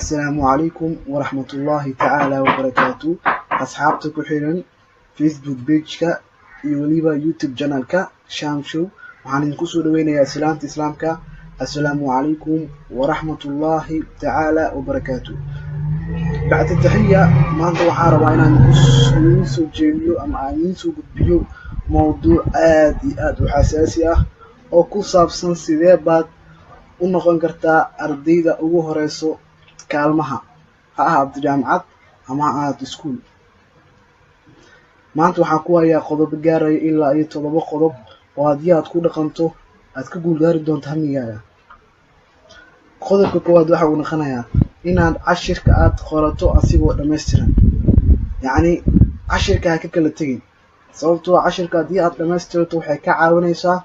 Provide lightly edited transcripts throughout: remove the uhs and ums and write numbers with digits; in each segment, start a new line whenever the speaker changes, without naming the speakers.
السلام عليكم ورحمة الله تعالى وبركاته. أصحابتك وحيرا فيسبوك بيجك يوليبا يوتيوب جانالك شام شو وعن نكسو دوين يا إسلامك. السلام عليكم ورحمة الله تعالى وبركاته. بعد التحية ما أنت وحارة وعنا نكسو جيليو أم ننسو قدبيو موضوع آد وحساسي oo ku saabsan sidee baad u noqon kartaa ardayda ugu horeyso kaalmaha ha ahaato jaamacad ama ha ahaato iskuul. maanta waxaan ku hayaa qodob gaaraya ilaa iyo 7 qodob oo haddii aad ku dhaqanto aad ka guulgaari doonto hamigaaga. qodobka koowaad waxa uu noqonayaa inaad cashirka aad qorato asigoo dhammaystiran, yacni cashirka ha ka kala tegin, sababtoo cashirka haddii aad dhammaystirto waxay ka caawinaysaa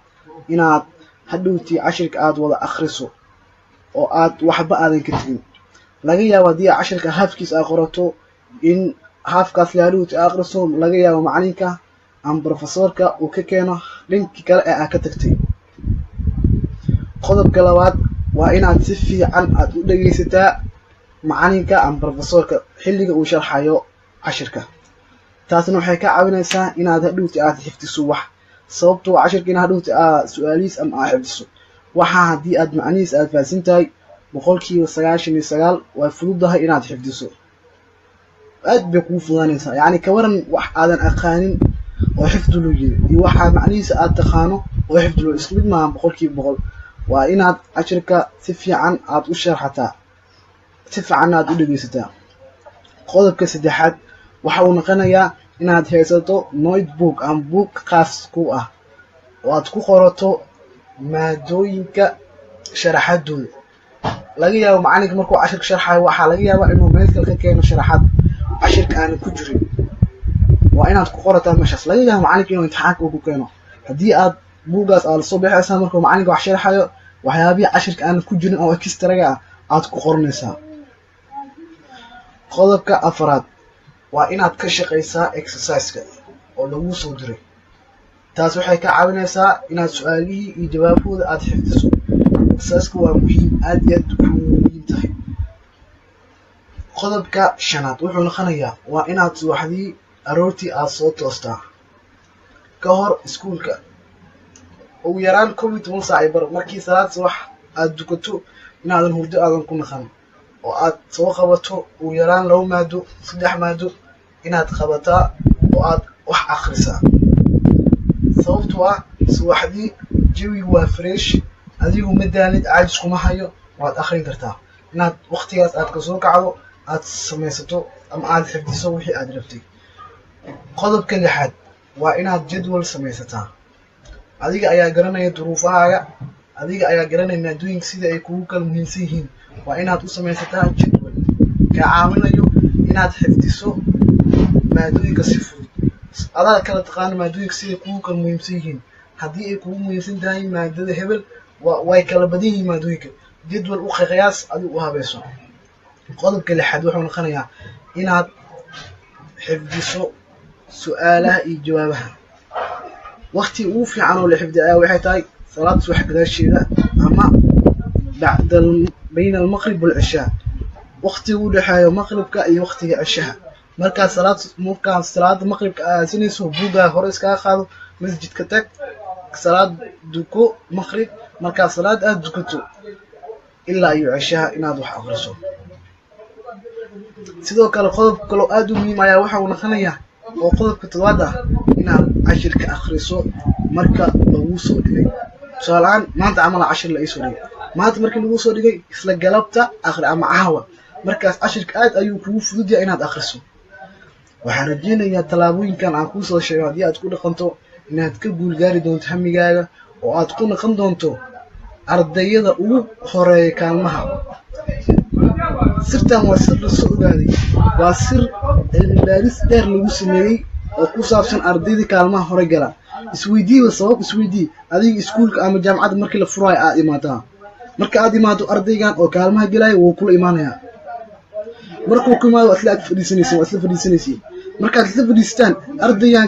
inaad hadhowtii cashirka aad wada akhriso oo aad waxba aadan ka tegin. laga yaabo haddii cashirka haafkiis aad qorato in haafkaas hadhowtii aad akhriso, laga yaabo macalinka ama professorka uu ka keeno dhinkii kale ee aad ka tagtay. qodobka labaad waa inaad si fiican aad u dhagaysataa macalinka ama professorka xilliga uu sharxayo cashirka. taasna waxay ka caawinaysaa inaad hadhowtii aad xifdiso wax, sababtoo cashirka in hadhowtii aad su'aalihiis ama aad xifdiso waxaa haddii aad macnihiis aad fahansan tahay 99% way fududahay inaad xifdiso, aad bay kugu fududaanaysaa. yacni ka waran wax aadan aqaanin oo xifdi loo yiri iyo waxaa macnihiisa aad taqaano oo xifdi loo isku mid maaha 100%. waa inaad cashirka si fiican aad u sharxataa, si fiican aad u dhagaysataa. qodobka saddexaad waxa uu noqonayaa inaad haysato notebook ama book khaas ku ah oo aad ku qorato maadooyinka sharaxadooda. laga yaabo macalinka markuu cashirka sharxayo waxaa laga yaabaa inuu meel kale ka keeno sharaxaad cashirka aan ku jirin, waa inaad ku qorataa meeshaas. laga yaabo macalinka inuu imtixaanka uu ku keeno, haddii aad buugaas aad soo bixaysaa markuu macalinka wax sharxayo waxyaabihii cashirka aan ku jirin oo extraga ah aad ku qoranaysaa. qodobka afraad waa inaad ka shaqaysaa exercise-ka oo lagu soo diray. taas waxay ka caawinaysaa inaad su'aalihii iyo jawaabahooda aad xifdiso. exercise-ku waa muhiim, aad iyo aad u muhiim tahay. qodobka shanaad wuxuu noqonayaa waa inaad subaxdii aroortii aad soo toostaa ka hor iskuulka ugu yaraan 11 saac bar. markii salaad subax aad dukato inaadan hurdo aadan ku naqan oo aad soo qabato ugu yaraan 2 maado 3 maado inaad qabataa oo aad wax akhrisaa, sababtoo ah subaxdii jawigu waa fresh, adigu ma daalid, caajis kuma hayo, waad akhrin kartaa. inaad waqtigaas aad ka soo kacdo aad samaysato ama aad xifdiso wixii aad rabtay. qodobka lixaad waa inaad jadwal samaysataa. adiga ayaa garanaya duruufahaaga, adiga ayaa garanaya maadooyinka sida ay kugu kala muhiimsan yihiin. waa inaad u samaysataa jadwal ka caawinayo inaad xifdiso maadooyinka si fudud. adaa kala taqaano maadooyinka sida kugu kala muhiimsan yihiin. haddii ay kugu muhiimsan tahay maadada hebel way kala badan yihiin maadooyinka, jadwal u qiyaas adigu u habayso. qodobka lixaad wuxuu noqonayaa inaad xifdiso su'aalaha iyo jawaabaha. waqti ugu fiican oo la xifdiyo ayaa waxay tahay salaad subax gadaasheeda ama bayna almaqrib walcishaa, waqtiga u dhexeeyo maqribka iyo waqtiga cishaha. markaas salaada maqribka aad sinayso buugaa hore iskaga qaado, masjidka tag, salaad duko maqrib, markaas salaad aad dukato ilaa iyo cishaha inaad wax akhriso. sidoo kale qodobka kale oo aad u muhiim ayaa waxa uu noqonayaa oo qodobka 7 ah inaad cashirka akhriso marka lagu soo dhigay. tusaalehaan maanta camal cashir la soo dhigay, maanta markii lagu soo dhigay isla galabta akhri ama caawa, markaas cashirka aad ayuu kugu fudud yahay inaad akhriso. waxaan rajaynayaa tallaabooyinkan aan kuu soo sheegay haddii aad ku dhaqanto inaad ka guulgaari doonto hamigaaga oo aad ku noqon doonto ardayada ugu horeeya kaalmaha. sirtan waa sir la soo ogaaday, waa sir cilmi baaris dheer lagu sameeyey oo ku saabsan ardayda kaalmaha hore gala. isweydii sabab isweydii adiga iskuulka ama jaamacadda markii la furayo aad imaataa. marka aad imaado ardaygan oo kaalmaha galaya wuu kula imaanayaa. markuu ku imaado isla fadhiisanaysiin markaad isla fadhiistaan ardaygan